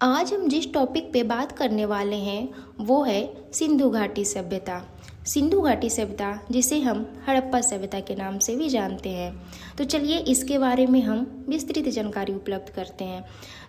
आज हम जिस टॉपिक पे बात करने वाले हैं वो है सिंधु घाटी सभ्यता। सिंधु घाटी सभ्यता जिसे हम हड़प्पा सभ्यता के नाम से भी जानते हैं। तो चलिए इसके बारे में हम विस्तृत जानकारी उपलब्ध करते हैं।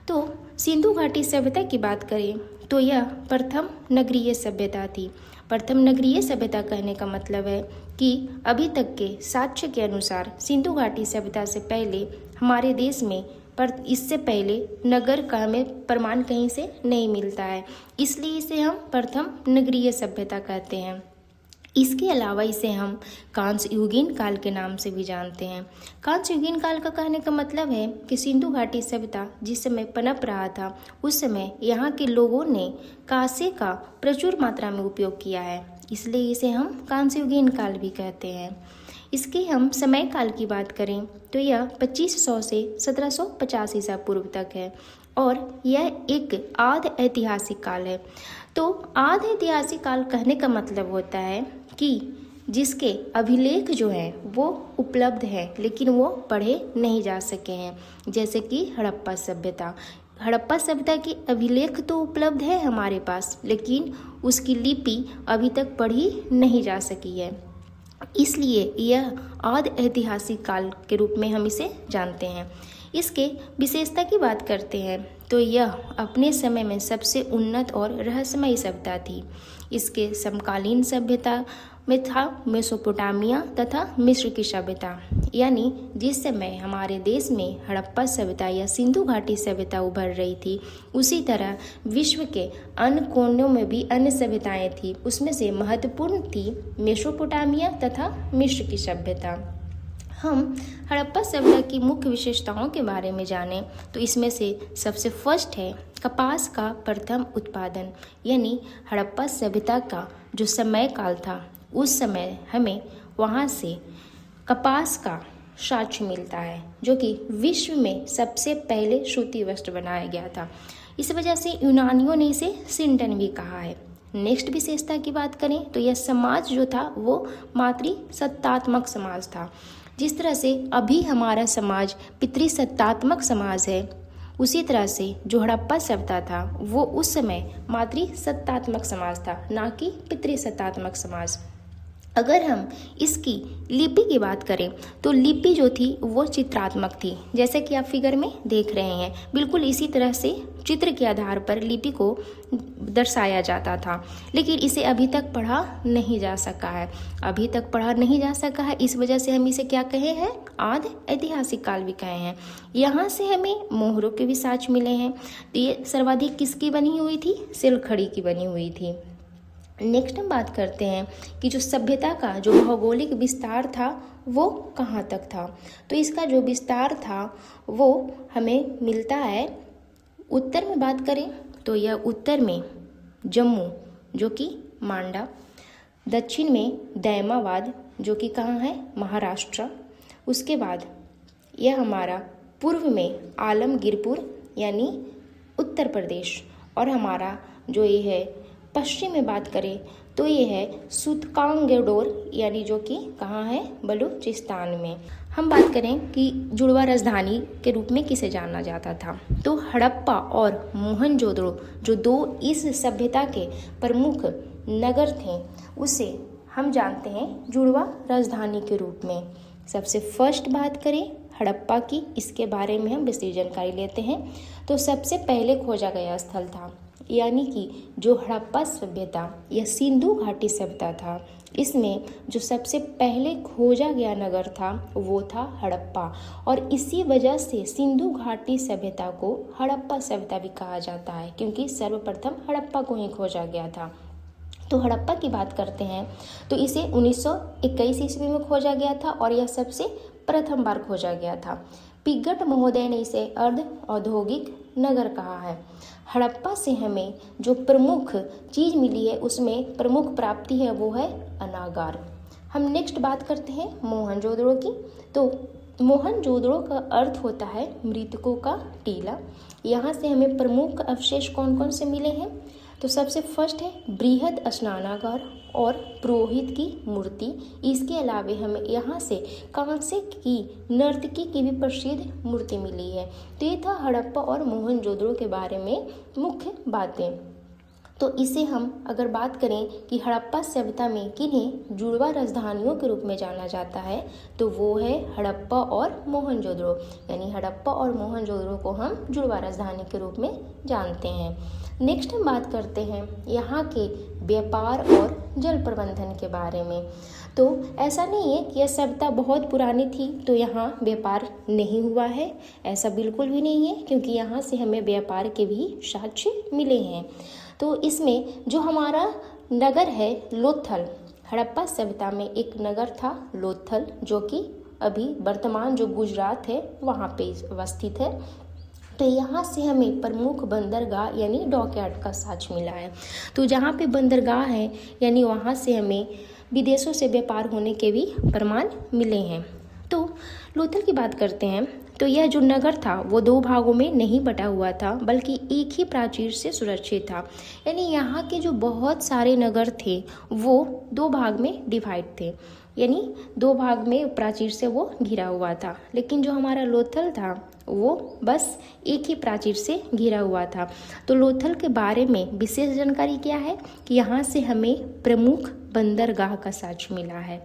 तो सिंधु घाटी सभ्यता की बात करें तो यह प्रथम नगरीय सभ्यता थी। प्रथम नगरीय सभ्यता कहने का मतलब है कि अभी तक के साक्ष्य के अनुसार सिंधु घाटी सभ्यता से पहले हमारे देश में पर इससे पहले नगर का हमें प्रमाण कहीं से नहीं मिलता है, इसलिए इसे हम प्रथम नगरीय सभ्यता कहते हैं। इसके अलावा इसे हम कांस्य युगीन काल के नाम से भी जानते हैं। कांस्य युगीन काल का कहने का मतलब है कि सिंधु घाटी सभ्यता जिस समय पनप रहा था उस समय यहाँ के लोगों ने कांसे का प्रचुर मात्रा में उपयोग किया है, इसलिए इसे हम कांस्य युगीन काल भी कहते हैं। इसके हम समय काल की बात करें तो यह 2500 से 1750 ईसा पूर्व तक है और यह एक आध ऐतिहासिक काल है। तो आध ऐतिहासिक काल कहने का मतलब होता है कि जिसके अभिलेख जो हैं वो उपलब्ध हैं लेकिन वो पढ़े नहीं जा सके हैं, जैसे कि हड़प्पा सभ्यता। हड़प्पा सभ्यता की अभिलेख तो उपलब्ध है हमारे पास, लेकिन उसकी लिपि अभी तक पढ़ी नहीं जा सकी है, इसलिए यह आद ऐतिहासिक काल के रूप में हम इसे जानते हैं। इसके विशेषता की बात करते हैं तो यह अपने समय में सबसे उन्नत और रहस्यमयी सभ्यता थी। इसके समकालीन सभ्यता में था मेसोपोटामिया तथा मिस्र की सभ्यता, यानी जिस समय हमारे देश में हड़प्पा सभ्यता या सिंधु घाटी सभ्यता उभर रही थी उसी तरह विश्व के अन्य कोनों में भी अन्य सभ्यताएं थी। उसमें से महत्वपूर्ण थी मेसोपोटामिया तथा मिस्र की सभ्यता। हम हड़प्पा सभ्यता की मुख्य विशेषताओं के बारे में जानें तो इसमें से सबसे फर्स्ट है कपास का प्रथम उत्पादन, यानी हड़प्पा सभ्यता का जो समय काल था उस समय हमें वहाँ से कपास का साक्ष्य मिलता है, जो कि विश्व में सबसे पहले सूती वस्त्र बनाया गया था। इस वजह से यूनानियों ने इसे सिंटन भी कहा है। नेक्स्ट विशेषता की बात करें तो यह समाज जो था वो मातृसत्तात्मक समाज था। जिस तरह से अभी हमारा समाज पितृसत्तात्मक समाज है, उसी तरह से जो हड़प्पा सभ्यता था वो उस समय मातृसत्तात्मक समाज था, ना कि पितृसत्तात्मक समाज। अगर हम इसकी लिपि की बात करें तो लिपि जो थी वो चित्रात्मक थी, जैसे कि आप फिगर में देख रहे हैं। बिल्कुल इसी तरह से चित्र के आधार पर लिपि को दर्शाया जाता था, लेकिन इसे अभी तक पढ़ा नहीं जा सका है। अभी तक पढ़ा नहीं जा सका है, इस वजह से हम इसे क्या कहे हैं, आद ऐतिहासिक काल भी कहे हैं। यहाँ से हमें मोहरों के भी साक्ष्य मिले हैं। तो ये सर्वाधिक किसकी बनी हुई थी, सिलखड़ी की बनी हुई थी। नेक्स्ट हम बात करते हैं कि जो सभ्यता का जो भौगोलिक विस्तार था वो कहाँ तक था। तो इसका जो विस्तार था वो हमें मिलता है, उत्तर में बात करें तो यह उत्तर में जम्मू जो कि मांडा, दक्षिण में दैमाबाद जो कि कहाँ है, महाराष्ट्र। उसके बाद यह हमारा पूर्व में आलमगीरपुर यानी उत्तर प्रदेश, और हमारा जो ये है पश्चिम में बात करें तो ये है सूतकांगेडोर यानी जो कि कहाँ है, बलूचिस्तान में। हम बात करें कि जुड़वा राजधानी के रूप में किसे जाना जाता था, तो हड़प्पा और मोहनजोदड़ो जो दो इस सभ्यता के प्रमुख नगर थे उसे हम जानते हैं जुड़वा राजधानी के रूप में। सबसे फर्स्ट बात करें हड़प्पा की, इसके बारे में हम विस्तृत जानकारी लेते हैं। तो सबसे पहले खोजा गया स्थल था, यानी कि जो हड़प्पा सभ्यता या सिंधु घाटी सभ्यता था, इसमें जो सबसे पहले खोजा गया नगर था वो था हड़प्पा, और इसी वजह से सिंधु घाटी सभ्यता को हड़प्पा सभ्यता भी कहा जाता है, क्योंकि सर्वप्रथम हड़प्पा को ही खोजा गया था। तो हड़प्पा की बात करते हैं तो इसे 1921 ईस्वी में खोजा गया था और यह सबसे प्रथम बार खोजा गया था। पिगट महोदय ने इसे अर्ध औद्योगिक नगर कहा है। हड़प्पा से हमें जो प्रमुख चीज़ मिली है उसमें प्रमुख प्राप्ति है वो है अनागार। हम नेक्स्ट बात करते हैं मोहनजोदड़ो की। तो मोहनजोदड़ो का अर्थ होता है मृतकों का टीला। यहाँ से हमें प्रमुख अवशेष कौन कौन से मिले हैं, तो सबसे फर्स्ट है बृहद स्नानागार और पुरोहित की मूर्ति। इसके अलावा हमें यहाँ से कांसे की नर्तकी की भी प्रसिद्ध मूर्ति मिली है। तो ये था हड़प्पा और मोहनजोदड़ो के बारे में मुख्य बातें। तो इसे हम अगर बात करें कि हड़प्पा सभ्यता में किन्हें जुड़वा राजधानियों के रूप में जाना जाता है, तो वो है हड़प्पा और मोहनजोदड़ो। यानी हड़प्पा और मोहनजोदड़ो को हम जुड़वा राजधानी के रूप में जानते हैं। नेक्स्ट हम बात करते हैं यहाँ के व्यापार और जल प्रबंधन के बारे में। तो ऐसा नहीं है कि यह सभ्यता बहुत पुरानी थी तो यहाँ व्यापार नहीं हुआ है, ऐसा बिल्कुल भी नहीं है, क्योंकि यहाँ से हमें व्यापार के भी साक्ष्य मिले हैं। तो इसमें जो हमारा नगर है लोथल, हड़प्पा सभ्यता में एक नगर था लोथल, जो कि अभी वर्तमान जो गुजरात है वहाँ पे अवस्थित है। तो यहाँ से हमें प्रमुख बंदरगाह यानी डॉकयार्ड का साक्ष्य मिला है। तो जहाँ पे बंदरगाह है यानी वहाँ से हमें विदेशों से व्यापार होने के भी प्रमाण मिले हैं। तो लोथल की बात करते हैं तो यह जो नगर था वो दो भागों में नहीं बटा हुआ था, बल्कि एक ही प्राचीर से सुरक्षित था। यानी यहाँ के जो बहुत सारे नगर थे वो दो भाग में डिवाइड थे, यानी दो भाग में प्राचीर से वो घिरा हुआ था। लेकिन जो हमारा लोथल था वो बस एक ही प्राचीर से घिरा हुआ था। तो लोथल के बारे में विशेष जानकारी क्या है कि यहाँ से हमें प्रमुख बंदरगाह का साक्ष्य मिला है।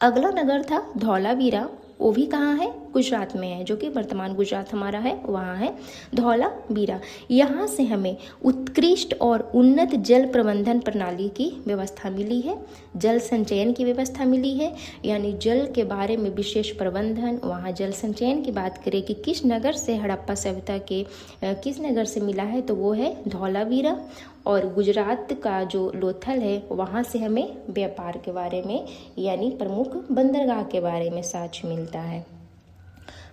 अगला नगर था धौलावीरा, वो भी कहाँ है, गुजरात में है, जो कि वर्तमान गुजरात हमारा है वहाँ है धौलावीरा। यहाँ से हमें उत्कृष्ट और उन्नत जल प्रबंधन प्रणाली की व्यवस्था मिली है, जल संचयन की व्यवस्था मिली है, यानी जल के बारे में विशेष प्रबंधन। वहाँ जल संचयन की बात करें कि किस नगर से हड़प्पा सभ्यता के किस नगर से मिला है, तो वो है धौलावीरा। और गुजरात का जो लोथल है वहाँ से हमें व्यापार के बारे में यानी प्रमुख बंदरगाह के बारे में साक्ष्य मिलता है।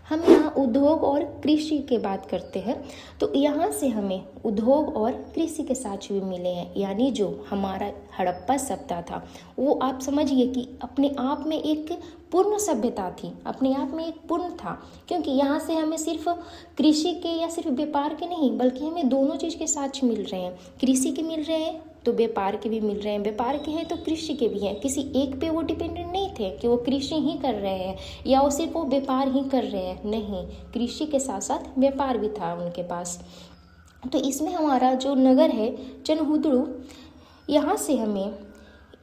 हम यहाँ उद्योग और कृषि की बात करते हैं तो यहाँ से हमें उद्योग और कृषि के साक्ष्य भी मिले हैं। यानी जो हमारा हड़प्पा सभ्यता था वो आप समझिए कि अपने आप में एक पूर्ण सभ्यता थी, अपने आप में एक पूर्ण था, क्योंकि यहाँ से हमें सिर्फ कृषि के या सिर्फ व्यापार के नहीं बल्कि हमें दोनों चीज़ के साक्ष्य मिल रहे हैं। कृषि के मिल रहे हैं तो व्यापार के भी मिल रहे हैं, व्यापार के हैं तो कृषि के भी हैं। किसी एक पे वो डिपेंडेंट नहीं थे कि वो कृषि ही कर रहे हैं या वो सिर्फ वो व्यापार ही कर रहे हैं, नहीं, कृषि के साथ साथ व्यापार भी था उनके पास। तो इसमें हमारा जो नगर है चनहुदड़ू, यहाँ से हमें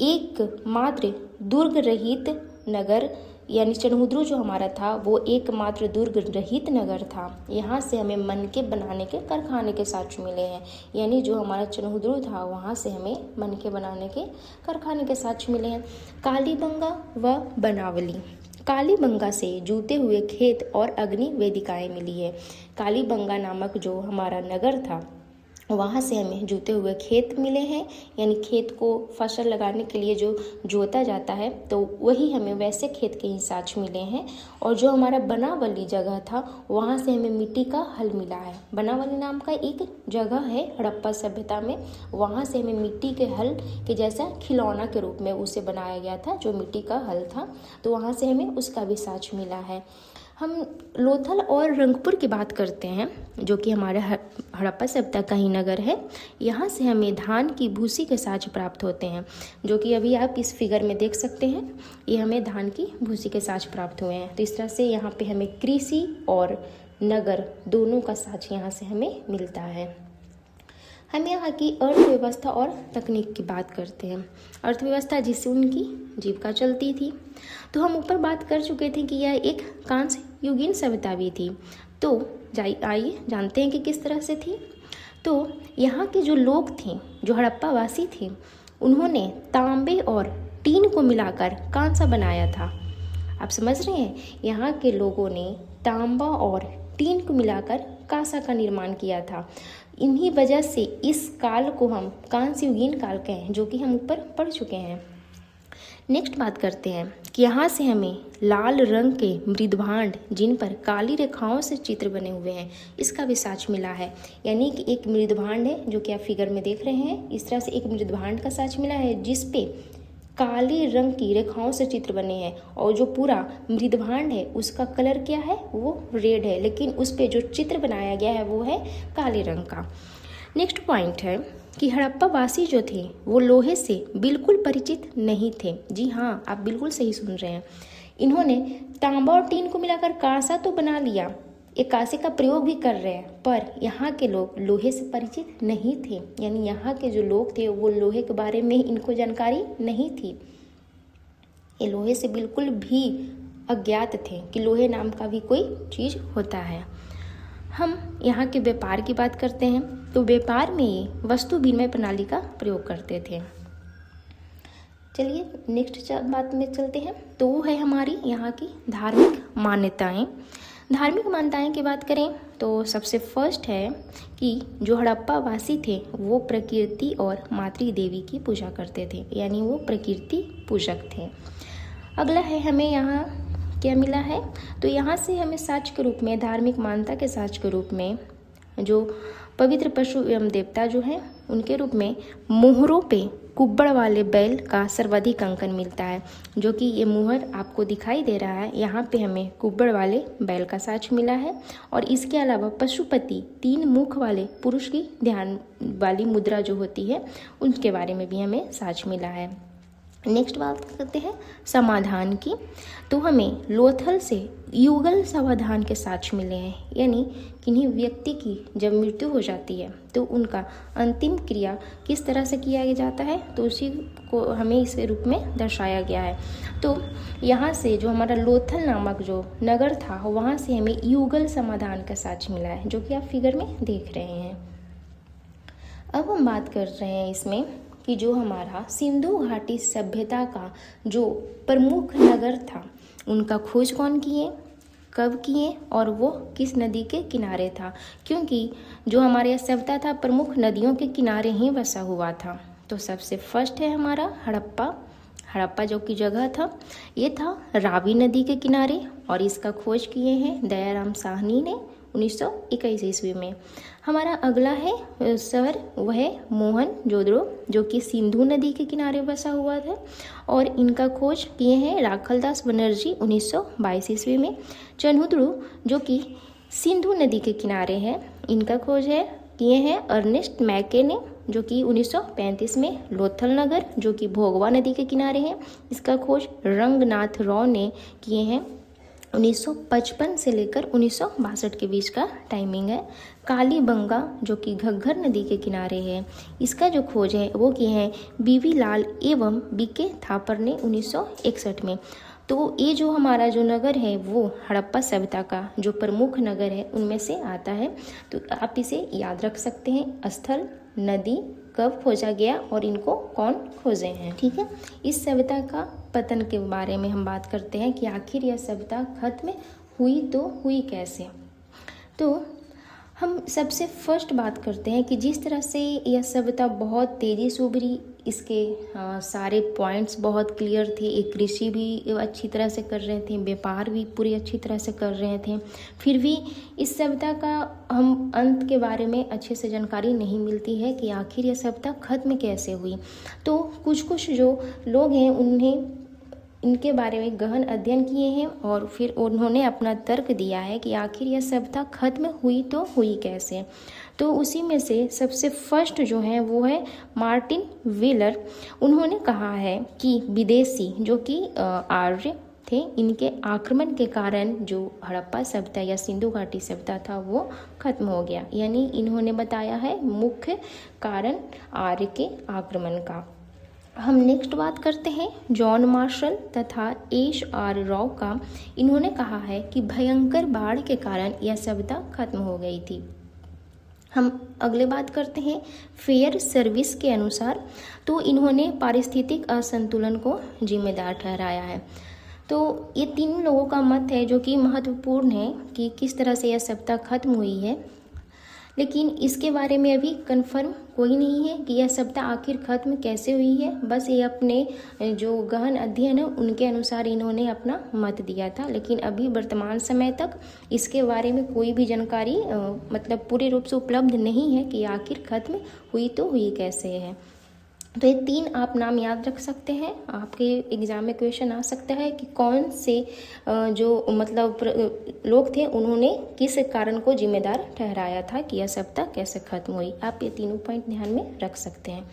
एक मात्र दुर्ग रहित नगर यानी चनहुदड़ू जो हमारा था वो एकमात्र दुर्ग रहित नगर था। यहाँ से हमें मनके बनाने के कारखाने के साक्ष्य मिले हैं। यानी जो हमारा चनहुदड़ू था वहाँ से हमें मनके बनाने के कारखाने के साक्ष्य मिले हैं। कालीबंगा व बनावली, कालीबंगा से जूते हुए खेत और अग्नि वेदिकाएं मिली है। कालीबंगा नामक जो हमारा नगर था वहाँ से हमें जूते हुए खेत मिले हैं, यानी खेत को फसल लगाने के लिए जो जोता जाता है तो वही हमें वैसे खेत के ही साक्ष्य मिले हैं। और जो हमारा बनावली जगह था वहाँ से हमें मिट्टी का हल मिला है। बनावली नाम का एक जगह है हड़प्पा सभ्यता में, वहाँ से हमें मिट्टी के हल के जैसा खिलौना के रूप में उसे बनाया गया था, जो मिट्टी का हल था, तो वहाँ से हमें उसका भी साक्ष्य मिला है। हम लोथल और रंगपुर की बात करते हैं जो कि हमारे हड़प्पा सभ्यता का ही नगर है। यहाँ से हमें धान की भूसी के साक्ष्य प्राप्त होते हैं, जो कि अभी आप इस फिगर में देख सकते हैं, ये हमें धान की भूसी के साक्ष्य प्राप्त हुए हैं। तो इस तरह से यहाँ पे हमें कृषि और नगर दोनों का साक्ष्य यहाँ से हमें मिलता है। हम यहाँ की अर्थव्यवस्था और तकनीक की बात करते हैं। अर्थव्यवस्था जिससे उनकी जीविका चलती थी, तो हम ऊपर बात कर चुके थे कि यह एक कांस्य युगीन सभ्यता भी थी। तो आइए जानते हैं कि किस तरह से थी। तो यहाँ के जो लोग थे, जो हड़प्पा वासी थे, उन्होंने तांबे और टीन को मिलाकर कांसा बनाया था। आप समझ रहे हैं, यहाँ के लोगों ने तांबा और टीन को मिलाकर कांसा का निर्माण किया था। इन्हीं वजह से इस काल को हम कांस्य युगीन काल कहें, जो कि हम ऊपर पढ़ चुके हैं। नेक्स्ट बात करते हैं कि यहाँ से हमें लाल रंग के मृदभांड जिन पर काली रेखाओं से चित्र बने हुए हैं, इसका भी साक्ष्य मिला है। यानी कि एक मृदभांड है जो कि आप फिगर में देख रहे हैं, इस तरह से एक मृदभांड का साक्ष्य मिला है जिस पे काले रंग की रेखाओं से चित्र बने हैं। और जो पूरा मृदभांड है उसका कलर क्या है, वो रेड है, लेकिन उस पे जो चित्र बनाया गया है वो है काले रंग का। नेक्स्ट पॉइंट है कि हड़प्पा वासी जो थे वो लोहे से बिल्कुल परिचित नहीं थे। जी हाँ, आप बिल्कुल सही सुन रहे हैं। इन्होंने तांबा और टीन को मिलाकर कांसा तो बना लिया, एक कांसे का प्रयोग भी कर रहे हैं, पर यहाँ के लोग लोहे से परिचित नहीं थे। यानी यहाँ के जो लोग थे वो लोहे के बारे में इनको जानकारी नहीं थी। ये लोहे से बिल्कुल भी अज्ञात थे कि लोहे नाम का भी कोई चीज़ होता है। हम यहाँ के व्यापार की बात करते हैं तो व्यापार में ये वस्तु विनिमय प्रणाली का प्रयोग करते थे। चलिए नेक्स्ट बात में चलते हैं, तो वो है हमारी यहाँ की धार्मिक मान्यताएं। धार्मिक मान्यताएं की बात करें तो सबसे फर्स्ट है कि जो हड़प्पा वासी थे वो प्रकृति और मातृ देवी की पूजा करते थे, यानी वो प्रकृति पूजक थे। अगला है हमें यहाँ क्या मिला है, तो यहाँ से हमें साक्ष्य के रूप में, धार्मिक मान्यता के साक्ष्य के रूप में जो पवित्र पशु एवं देवता जो हैं उनके रूप में मोहरों पे कुब्बड़ वाले बैल का सर्वाधिक अंकन मिलता है, जो कि ये मुहर आपको दिखाई दे रहा है। यहाँ पे हमें कुब्बड़ वाले बैल का साक्ष्य मिला है। और इसके अलावा पशुपति 3 मुख वाले पुरुष की ध्यान वाली मुद्रा जो होती है उनके बारे में भी हमें साक्ष्य मिला है। नेक्स्ट बात करते हैं समाधान की, तो हमें लोथल से युगल समाधान के साक्ष्य मिले हैं। यानी किन्हीं व्यक्ति की जब मृत्यु हो जाती है तो उनका अंतिम क्रिया किस तरह से किया जाता है, तो उसी को हमें इस रूप में दर्शाया गया है। तो यहाँ से जो हमारा लोथल नामक जो नगर था वहाँ से हमें युगल समाधान का साक्ष्य मिला है, जो कि आप फिगर में देख रहे हैं। अब हम बात कर रहे हैं इसमें कि जो हमारा सिंधु घाटी सभ्यता का जो प्रमुख नगर था उनका खोज कौन किए, कब किए और वो किस नदी के किनारे था, क्योंकि जो हमारे यह सभ्यता था प्रमुख नदियों के किनारे ही बसा हुआ था। तो सबसे फर्स्ट है हमारा हड़प्पा जो कि जगह था ये था रावी नदी के किनारे, और इसका खोज किए हैं दयाराम साहनी ने 1921 ईस्वी में। हमारा अगला है शहर, वह है मोहनजोदड़ो जो कि सिंधु नदी के किनारे बसा हुआ था, और इनका खोज किए हैं राखलदास बनर्जी 1922 ईस्वी में। चन्हुदड़ो जो कि सिंधु नदी के किनारे है, इनका खोज है किए हैं अर्नेस्ट मैके ने जो कि 1935 में। लोथल नगर जो कि भोगवा नदी के किनारे है, इसका खोज रंगनाथ राव ने किए हैं 1955 से लेकर 1962 के बीच का टाइमिंग है। कालीबंगा जो कि घग्घर नदी के किनारे है, इसका जो खोज है वो किए हैं बीवी लाल एवं बीके थापर ने 1961 में। तो ये जो हमारा जो नगर है वो हड़प्पा सभ्यता का जो प्रमुख नगर है उनमें से आता है। तो आप इसे याद रख सकते हैं, स्थल, नदी, कब खोजा गया और इनको कौन खोजे हैं। ठीक है, इस सभ्यता का पतन के बारे में हम बात करते हैं कि आखिर यह सभ्यता खत्म हुई तो हुई कैसे। तो हम सबसे फर्स्ट बात करते हैं कि जिस तरह से यह सभ्यता बहुत तेज़ी से उभरी, इसके सारे पॉइंट्स बहुत क्लियर थे। एक कृषि भी अच्छी तरह से कर रहे थे, व्यापार भी पूरी अच्छी तरह से कर रहे थे, फिर भी इस सभ्यता का हम अंत के बारे में अच्छे से जानकारी नहीं मिलती है कि आखिर यह सभ्यता खत्म कैसे हुई। तो कुछ जो लोग हैं उन्हें इनके बारे में गहन अध्ययन किए हैं और फिर उन्होंने अपना तर्क दिया है कि आखिर यह सभ्यता खत्म हुई तो हुई कैसे। तो उसी में से सबसे फर्स्ट जो है वो है मार्टिन व्हीलर। उन्होंने कहा है कि विदेशी जो कि आर्य थे, इनके आक्रमण के कारण जो हड़प्पा सभ्यता या सिंधु घाटी सभ्यता था वो खत्म हो गया। यानी इन्होंने बताया है मुख्य कारण आर्य के आक्रमण का। हम नेक्स्ट बात करते हैं जॉन मार्शल तथा HR राव का। इन्होंने कहा है कि भयंकर बाढ़ के कारण यह सभ्यता खत्म हो गई थी। हम अगले बात करते हैं फेयर सर्विस के अनुसार। तो इन्होंने पारिस्थितिक असंतुलन को जिम्मेदार ठहराया है। तो ये 3 लोगों का मत है जो कि महत्वपूर्ण है कि किस तरह से यह सभ्यता खत्म हुई है, लेकिन इसके बारे में अभी कंफर्म कोई नहीं है कि यह सभ्यता आखिर खत्म कैसे हुई है। बस ये अपने जो गहन अध्ययन है उनके अनुसार इन्होंने अपना मत दिया था, लेकिन अभी वर्तमान समय तक इसके बारे में कोई भी जानकारी मतलब पूरे रूप से उपलब्ध नहीं है कि आखिर खत्म हुई तो हुई कैसे है। तो ये 3 आप नाम याद रख सकते हैं। आपके एग्ज़ाम में क्वेश्चन आ सकता है कि कौन से जो मतलब लोग थे उन्होंने किस कारण को जिम्मेदार ठहराया था कि यह सभ्यता कैसे खत्म हुई। आप ये तीनों पॉइंट ध्यान में रख सकते हैं।